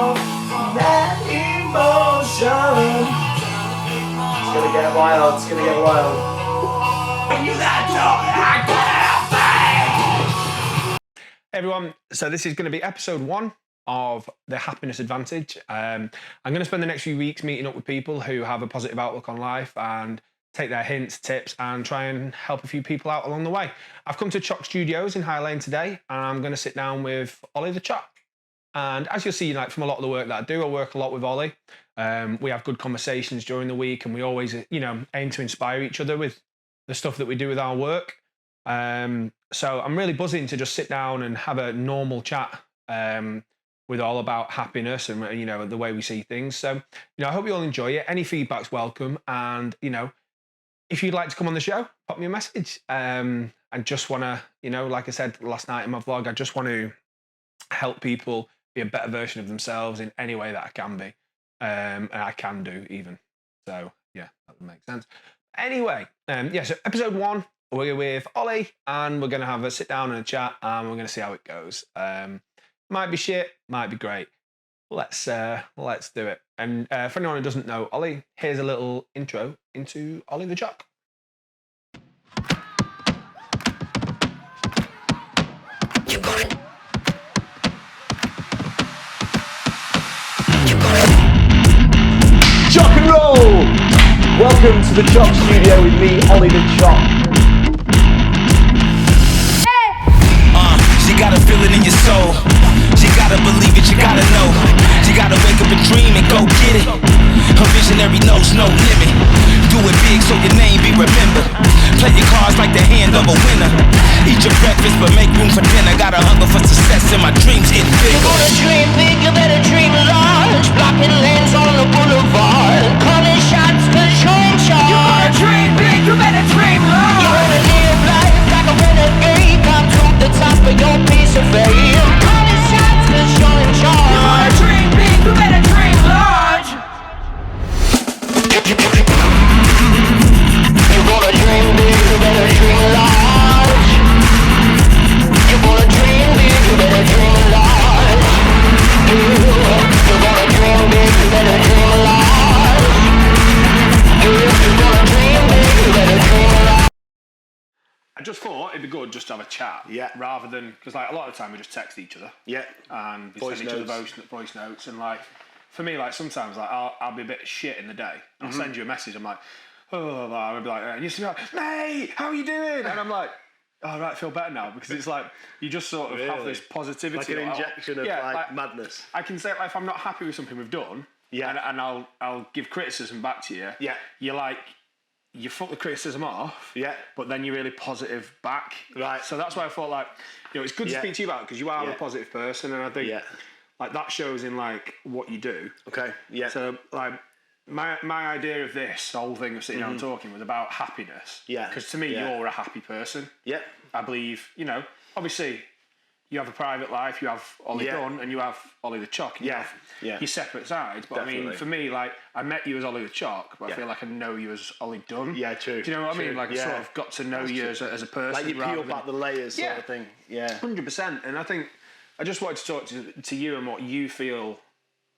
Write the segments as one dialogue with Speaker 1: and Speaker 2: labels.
Speaker 1: that emotion. It's gonna get wild, it's gonna get wild.
Speaker 2: Hey everyone, so this is going to be episode 1 of the Happiness Advantage. I'm going to spend the next few weeks meeting up with people who have a positive outlook on life and take their hints, tips, and try and help a few people out along the way. I've come to Choc Studios in High Lane today, and I'm going to sit down with Oli The Choc. And as you'll see, like from a lot of the work that I do, I work a lot with Oli. We have good conversations during the week, and we always, aim to inspire each other with the stuff that we do with our work. So I'm really buzzing to just sit down and have a normal chat with all about happiness and the way we see things. So I hope you all enjoy it. Any feedback's welcome, and if you'd like to come on the show, pop me a message. And just want to like I said last night in my vlog, I just want to help people be a better version of themselves in any way that I can be, and I can do even. So yeah, that would make sense. Anyway, so episode 1. We're with Oli, and we're going to have a sit down and a chat, and we're going to see how it goes. Might be shit, might be great. Let's do it. And for anyone who doesn't know Oli, here's a little intro into Oli The Choc.
Speaker 1: Choc and roll! Welcome to the Choc Studio with me, Oli The Choc.
Speaker 3: She gotta feel it in your soul. She gotta believe it, you gotta know. She gotta wake up and dream and go get it. Her visionary knows no limit. Do it big so your name be remembered. Play your cards like the hand of a winner. Eat your breakfast but make room for dinner. Got a hunger for success and my dreams getting bigger.
Speaker 4: You gonna dream big, you better dream large. Blocking lanes on the boulevard. Calling shots cause you're in charge. You gonna dream big, you better dream large. You wanna live life like a renegade. Come to the top of your piece of fame. Calling shots cause you're in charge. You gonna dream big, you better dream large. You gonna dream big, you better dream large. You gonna dream big, you better dream large. You gonna dream big, you better dream large. You gonna dream big, you better dream large.
Speaker 2: I just thought it'd be good just to have a chat, rather than, because like a lot of the time we just text each other, and we send each other voice notes, and like for me, like sometimes like I'll be a bit shit in the day. I'll send you a message. I'm like, oh, I'll be like, and you're like, mate, how are you doing? And I'm like, oh, right, I feel better now, because it's like you just sort of have this positivity,
Speaker 1: Like an injection of like madness.
Speaker 2: I can say like, if I'm not happy with something we've done, and I'll give criticism back to you. You're like, you fuck the criticism off, but then you're really positive back.
Speaker 1: Right.
Speaker 2: So that's why I thought like, it's good to speak to you about it, because you are a positive person, and I think like that shows in like what you do.
Speaker 1: Okay. Yeah.
Speaker 2: So like my idea of this whole thing of sitting down and talking was about happiness. Yeah. Because to me, you're a happy person. Yeah. I believe, obviously you have a private life, you have Oli Dunn, and you have Oli The Choc. And you have your separate sides. But I mean, for me, like, I met you as Oli The Choc, but I feel like I know you as Oli Dunn.
Speaker 1: Yeah, true.
Speaker 2: Do you know what I mean? Like, I sort of got to know you as a person.
Speaker 1: Like you peel back the layers sort of thing. Yeah.
Speaker 2: 100%. And I think I just wanted to talk to you and what you feel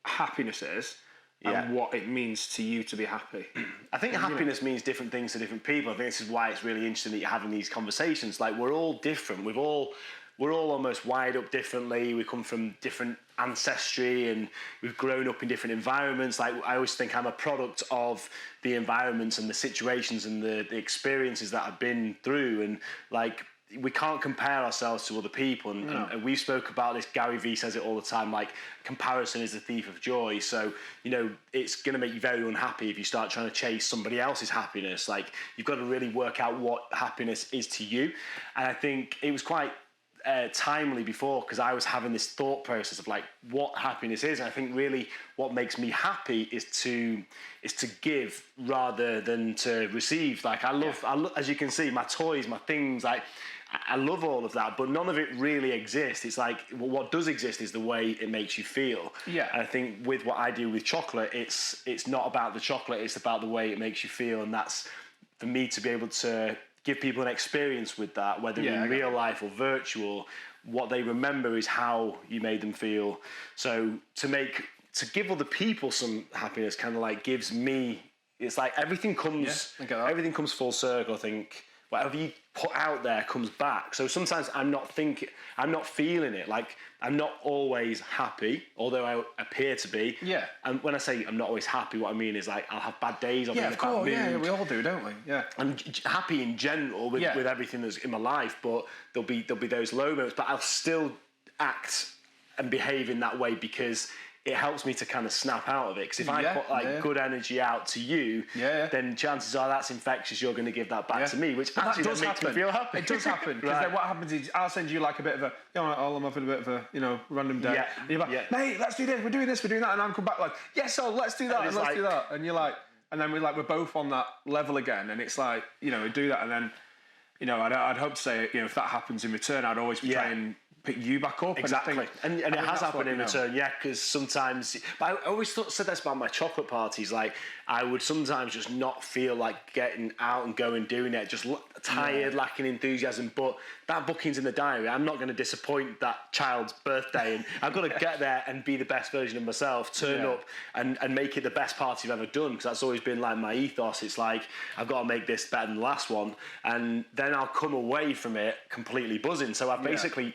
Speaker 2: happiness is. And what it means to you to be happy.
Speaker 1: I think happiness means different things to different people. I think this is why it's really interesting that you're having these conversations. Like, we're all different. We're all almost wired up differently. We come from different ancestry, and we've grown up in different environments. Like, I always think I'm a product of the environments and the situations and the experiences that I've been through. And like, we can't compare ourselves to other people, and we spoke about this. Gary Vee says it all the time, like, comparison is the thief of joy. So it's going to make you very unhappy if you start trying to chase somebody else's happiness. Like, you've got to really work out what happiness is to you. And I think it was quite timely before, because I was having this thought process of like what happiness is. And I think really what makes me happy is to give rather than to receive. Like, I love, as you can see, my toys, my things, like, I love all of that, but none of it really exists. It's like, what does exist is the way it makes you feel. Yeah. And I think with what I do with chocolate, it's not about the chocolate, it's about the way it makes you feel. And that's, for me to be able to give people an experience with that, whether in real life or virtual, what they remember is how you made them feel. So to give other people some happiness kind of like gives me, it's like everything comes full circle. I think whatever you put out there comes back. So sometimes I'm not feeling it. Like I'm not always happy, although I appear to be.
Speaker 2: Yeah.
Speaker 1: And when I say I'm not always happy, what I mean is like I'll have bad days. I'll be in a bad mood.
Speaker 2: Yeah, we all do, don't we? Yeah.
Speaker 1: I'm happy in general with everything that's in my life, but there'll be those low moments. But I'll still act and behave in that way because it helps me to kind of snap out of it. Because if I put good energy out to you, then chances are that's infectious. You're going to give that back to me, which
Speaker 2: but
Speaker 1: actually
Speaker 2: that does
Speaker 1: makes
Speaker 2: happen.
Speaker 1: me feel happy.
Speaker 2: It does happen. Because then what happens is I'll send you like a bit of a, I'm having a bit of a, random day.
Speaker 1: Yeah.
Speaker 2: And you're like, mate, let's do this. We're doing this. We're doing that. And I'll come back like, yes, let's do that. And let's do that. And you're like, and then we're both on that level again. And it's like, we do that. And then, I'd hope to say, if that happens in return, I'd always try and pick you back up.
Speaker 1: Exactly. And it has happened in return, because sometimes, but I always said this about my chocolate parties, like I would sometimes just not feel like getting out and going doing it, just tired, lacking enthusiasm, but that booking's in the diary. I'm not going to disappoint that child's birthday, and I've got to get there and be the best version of myself, turn up and make it the best party I've ever done, because that's always been like my ethos. It's like, I've got to make this better than the last one, and then I'll come away from it completely buzzing. So I've basically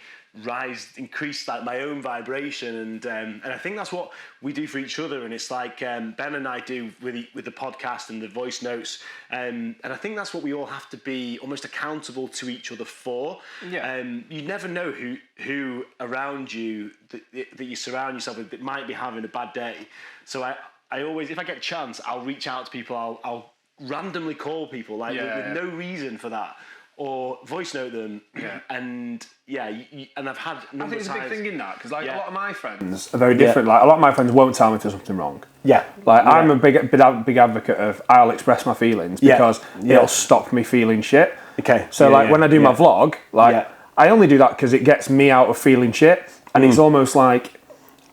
Speaker 1: increased like my own vibration, and I think that's what we do for each other. And it's like Ben and I do with the podcast and the voice notes, and I think that's what we all have to be almost accountable to each other for. You never know who around you that you surround yourself with that might be having a bad day. So I always, if I get a chance, I'll reach out to people. I'll randomly call people with no reason for that, or voice note them, and and I've had.
Speaker 2: I think it's a big thing in that, because a lot of my friends
Speaker 5: are very different. Like a lot of my friends won't tell me if there's something wrong. I'm a big advocate of I'll express my feelings because it'll stop me feeling shit.
Speaker 1: Okay.
Speaker 5: So when I do my vlog, I only do that because it gets me out of feeling shit, and it's almost like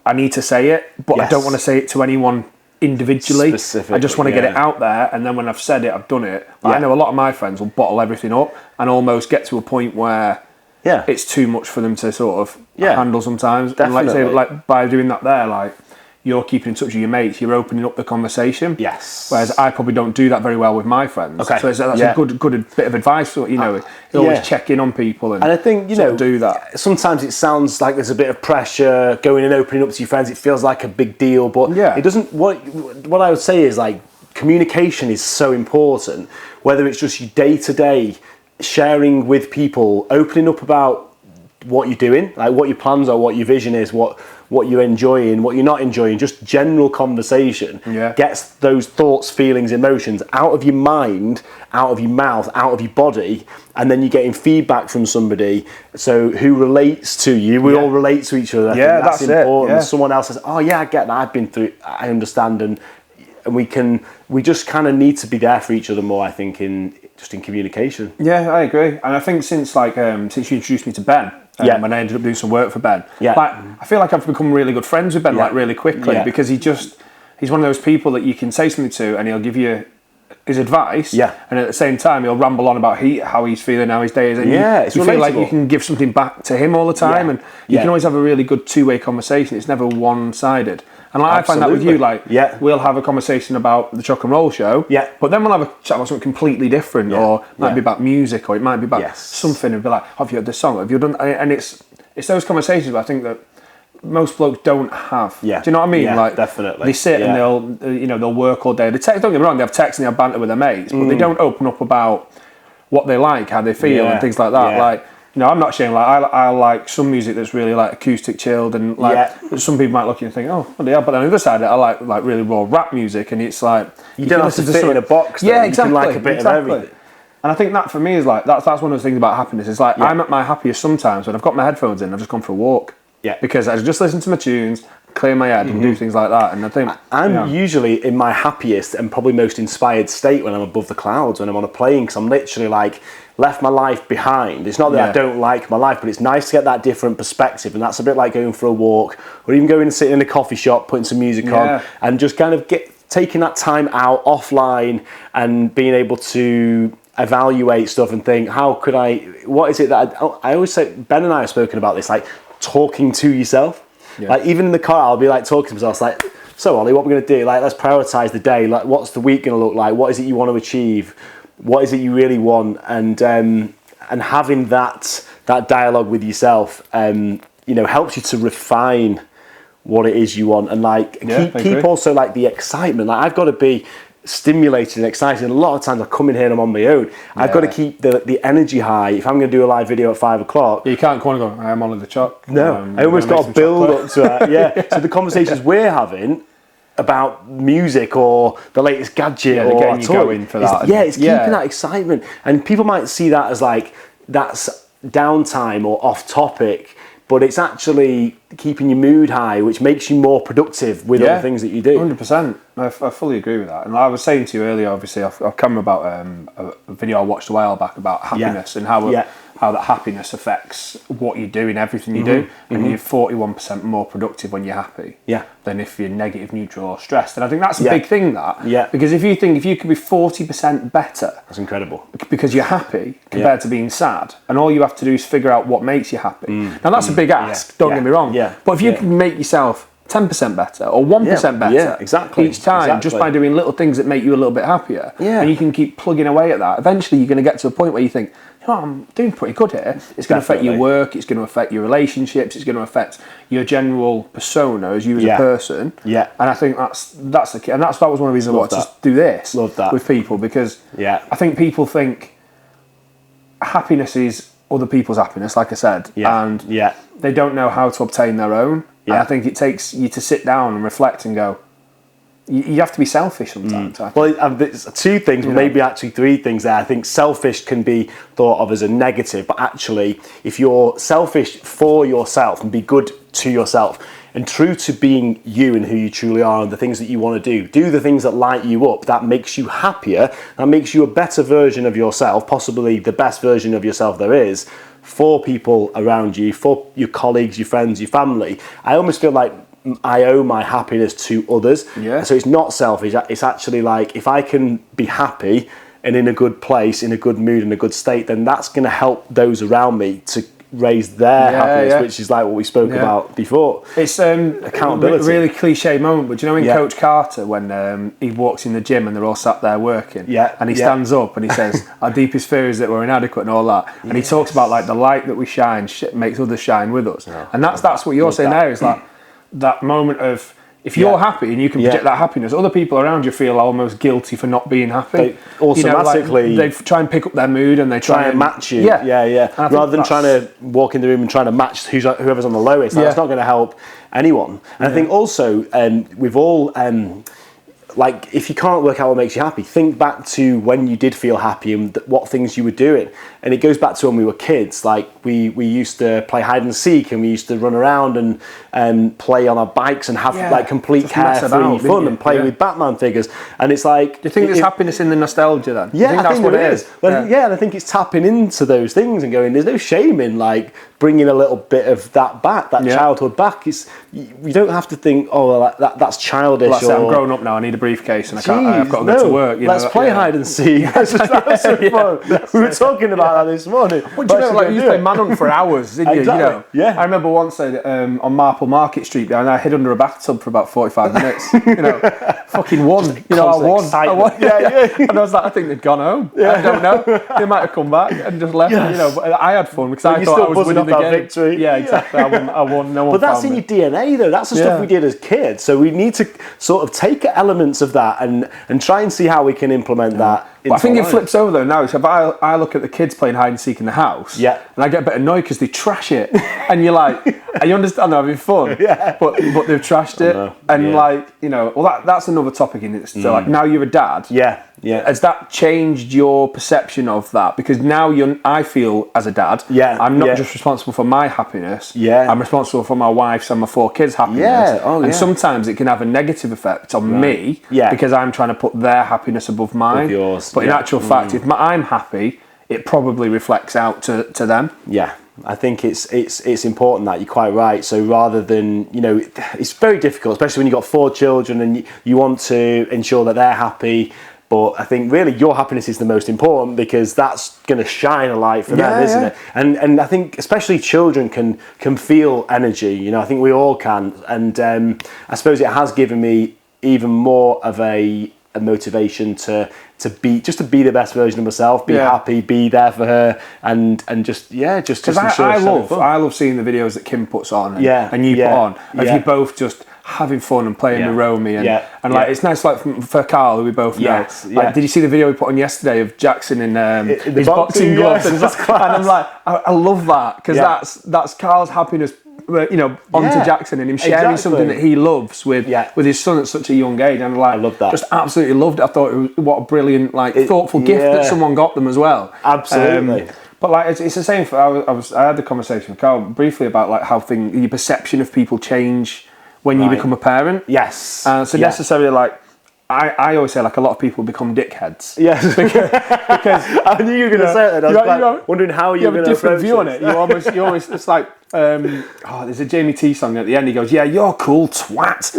Speaker 5: I need to say it, but I don't want to say it to anyone individually. I just want to get it out there, and then when I've said it, I've done it. I know a lot of my friends will bottle everything up and almost get to a point where it's too much for them to sort of handle sometimes.
Speaker 1: Definitely.
Speaker 5: And like say, like by doing that there, like you're keeping in touch with your mates, you're opening up the conversation.
Speaker 1: Yes.
Speaker 5: Whereas I probably don't do that very well with my friends.
Speaker 1: Okay.
Speaker 5: So that's a good bit of advice. So, you always check in on people and
Speaker 1: I think
Speaker 5: do that.
Speaker 1: Sometimes it sounds like there's a bit of pressure going and opening up to your friends. It feels like a big deal, but it doesn't. What I would say is like communication is so important. Whether it's just your day to day sharing with people, opening up about what you're doing, like what your plans are, what your vision is, what you're enjoying, what you're not enjoying, just general conversation gets those thoughts, feelings, emotions out of your mind, out of your mouth, out of your body, and then you're getting feedback from somebody who relates to you. We all relate to each other. I think that's important. Someone else says, oh yeah, I get that, I've been through it, I understand, and we just kind of need to be there for each other more, I think, in communication.
Speaker 5: Yeah, I agree. And I think since you introduced me to Ben, when I ended up doing some work for Ben, I feel like I've become really good friends with Ben really quickly, because he's one of those people that you can say something to and he'll give you his advice, and at the same time he'll ramble on about how he's feeling, how his day is, and you feel like you can give something back to him all the time, and you can always have a really good two-way conversation. It's never one-sided. And I find that with you, we'll have a conversation about the Choc and Roll show, but then we'll have a chat about something completely different, or it might be about music, or it might be about something, and be like, have you heard this song? Have you done? And it's those conversations that I think that most blokes don't have. Do you know what I mean?
Speaker 1: Yeah, definitely.
Speaker 5: They sit and they'll work all day. They text, don't get me wrong, they have text and they have banter with their mates, but they don't open up about what they like, how they feel, and things like that. I'm not ashamed. I like some music that's really acoustic, chilled, and some people might look at you and think, oh, well, but on the other side, I like really raw rap music, and it's like
Speaker 1: you don't have to fit in a box.
Speaker 5: Yeah, exactly.
Speaker 1: You can like a bit of everything.
Speaker 5: And I think that for me is that's one of those things about happiness. It's like I'm at my happiest sometimes when I've got my headphones in. I've just gone for a walk. Yeah. Because I just listen to my tunes, clear my head, and do things like that. And I think
Speaker 1: I'm usually in my happiest and probably most inspired state when I'm above the clouds, when I'm on a plane, because I'm literally left my life behind. It's not that I don't like my life, but it's nice to get that different perspective, and that's a bit like going for a walk, or even going and sitting in a coffee shop, putting some music on, and just kind of taking that time out offline and being able to evaluate stuff and think, what is it that I always say, Ben and I have spoken about this, like talking to yourself. Yeah. Like even in the car, I'll be like talking to myself, like, so Ollie, what we're going to do? Like, let's prioritize the day. Like, what's the week going to look like? What is it you want to achieve? What is it you really want? And having that dialogue with yourself, helps you to refine what it is you want, and like keep also like the excitement. Like I've got to be stimulated and excited. And a lot of times I come in here and I'm on my own. I've got to keep the energy high. If I'm going to do a live video at 5 o'clock,
Speaker 5: you can't come on and go, I'm Oli The Choc.
Speaker 1: No, I almost got to build up to that. Yeah. So the conversations we're having about music or the latest gadget or
Speaker 5: getting you going for that.
Speaker 1: It's keeping that excitement. And people might see that as like that's downtime or off topic, but it's actually keeping your mood high, which makes you more productive with other things that you do.
Speaker 5: 100%. I fully agree with that. And I was saying to you earlier, obviously, I've come about a video I watched a while back about happiness and how that happiness affects what you do in everything you do. And you're 41% more productive when you're happy than if you're negative, neutral, or stressed. And I think that's a big thing, because if you could be 40% better,
Speaker 1: that's incredible,
Speaker 5: because you're happy compared to being sad, and all you have to do is figure out what makes you happy. Now that's a big ask, don't get me wrong, but if you can make yourself 10% better or 1% better each time, just by doing little things that make you a little bit happier, and you can keep plugging away at that, eventually you're going to get to a point where you think, I'm doing pretty good here. It's going to affect your work, it's going to affect your relationships, it's going to affect your general persona as you as a person. And I think that's the key. And that was one of the reasons I wanted to do this with people, because I think people think happiness is other people's happiness, like I said, and they don't know how to obtain their own. And I think it takes you to sit down and reflect and go, you have to be selfish sometimes.
Speaker 1: Well, there's two things, maybe actually three things there. I think selfish can be thought of as a negative, but actually, if you're selfish for yourself and be good to yourself and true to being you and who you truly are and the things that you want to do the things that light you up, that makes you happier, that makes you a better version of yourself, possibly the best version of yourself there is, for people around you, for your colleagues, your friends, your family. I almost feel like I owe my happiness to others. So it's not selfish. It's actually like, if I can be happy and in a good place, in a good mood, in a good state, then that's going to help those around me to raise their happiness, which is like what we spoke about before.
Speaker 5: It's
Speaker 1: accountability.
Speaker 5: A really cliche moment, but do you know in Coach Carter, when he walks in the gym and they're all sat there working, and he stands up and he says, our deepest fear is that we're inadequate and all that, and he talks about like the light that we shine makes others shine with us, and that's what you're saying there, is like that moment of, if you're happy and you can project that happiness, other people around you feel almost guilty for not being happy.
Speaker 1: They automatically,
Speaker 5: they try and pick up their mood and they try and
Speaker 1: match you. Rather than trying to walk in the room and trying to match whoever's on the lowest. That's not going to help anyone. And I think also, we've all, like, if you can't work out what makes you happy, think back to when you did feel happy and what things you were doing. And it goes back to when we were kids. Like, we used to play hide and seek, and we used to run around and play on our bikes and have like complete carefree fun and play with Batman figures. And it's like,
Speaker 5: do you think there's happiness in the nostalgia then?
Speaker 1: Yeah, I think that's what it is. Well, and I think it's tapping into those things and going, there's no shame in like bringing a little bit of that back, that childhood back. You don't have to think, oh, well, that's childish.
Speaker 5: Well, I'm grown up now, I need a briefcase and I've got to go to work.
Speaker 1: Let's play hide and seek. That's so fun. We were talking about that this morning.
Speaker 5: Well, do you know, like, you used to play Manhunt for hours, didn't you?
Speaker 1: Exactly.
Speaker 5: I remember once on Marple Market Street and I hid under a bathtub for about 45 minutes. Fucking won. I won. And I was like, I think they'd gone home. I don't know. They might have come back and just left. But I had fun because I thought I was winning the game.
Speaker 1: Victory.
Speaker 5: Yeah, exactly. I won. No one.
Speaker 1: But that's in your DNA, though. That's the stuff we did as kids. So we need to sort of take elements of that and try and see how we can implement that.
Speaker 5: But I think it flips over though now. So if I look at the kids playing hide and seek in the house, and I get a bit annoyed because they trash it, and you're like, I understand they're having fun, but they've trashed it, and that's another topic in it. So like, now you're a dad, has that changed your perception of that? Because now I feel as a dad, I'm not just responsible for my happiness, I'm responsible for my wife's and my 4 kids' happiness, and sometimes it can have a negative effect on me because I'm trying to put their happiness above mine.
Speaker 1: Yours.
Speaker 5: But in actual fact, if I'm happy, it probably reflects out to them.
Speaker 1: Yeah, I think it's important that you're quite right. So rather than, it's very difficult, especially when you've got 4 children and you want to ensure that they're happy. But I think really your happiness is the most important, because that's going to shine a light for them, isn't it? And I think especially children can feel energy. You know, I think we all can. And I suppose it has given me even more of a motivation to be the best version of myself, be happy, be there for her, and just because
Speaker 5: I love seeing the videos that Kim puts on and you put on of you both just having fun and playing with Romy and like it's nice, like for Carl, who we both know. Like, did you see the video we put on yesterday of Jackson in his boxing gloves? And I'm like, I love that, because that's Carl's happiness, you know, onto Jackson and him sharing something that he loves with his son at such a young age. And like, I love that. Just absolutely loved it. I thought it was, what a brilliant, like, thoughtful gift that someone got them as well.
Speaker 1: Absolutely.
Speaker 5: But like, it's the same. I had the conversation with Carl briefly about like how your perception of people change when you become a parent.
Speaker 1: Yes.
Speaker 5: So necessarily, like, I always say, like, a lot of people become dickheads.
Speaker 1: Yes. because I knew you were going to say that. I was wondering how you were going to approach
Speaker 5: view on it. You always, it's like, there's a Jamie T song at the end. He goes, "Yeah, you're cool, twat,"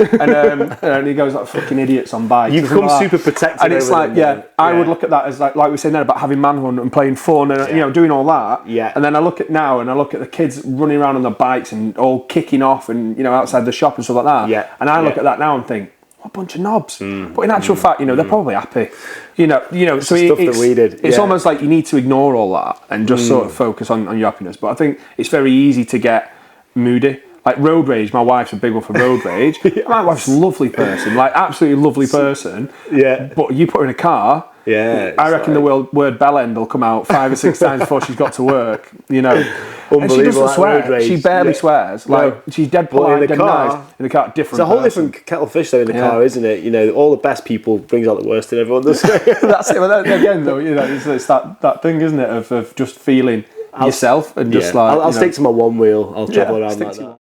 Speaker 5: and he goes like, "Fucking idiots on bikes."
Speaker 1: You become super protective.
Speaker 5: And it's like, I would look at that as like we were saying then about having manhood and playing fun and you know, doing all that.
Speaker 1: Yeah.
Speaker 5: And then I look at now and I look at the kids running around on their bikes and all kicking off and, you know, outside the shop and stuff like that.
Speaker 1: Yeah.
Speaker 5: And I look at that now and think, what a bunch of knobs. But in actual fact, you know, they're probably happy. You know.
Speaker 1: It's so stuff that we did.
Speaker 5: It's almost like you need to ignore all that and just sort of focus on your happiness. But I think it's very easy to get moody. Like road rage, my wife's a big one for road rage. My wife's a lovely person, like absolutely lovely person.
Speaker 1: Yeah.
Speaker 5: But you put her in a car, I reckon the word bell end will come out 5 or 6 times before she's got to work. You know, and she doesn't swear. She barely swears. Like she's dead polite, dead nice. In the car, different.
Speaker 1: It's a whole different kettle of fish though in the car, isn't it? You know, all the best people brings out the worst in everyone. That's
Speaker 5: it. But then, again, though, you know, it's that thing, isn't it, of just feeling yourself and just like.
Speaker 1: I'll stick to my one wheel. I'll travel around like that.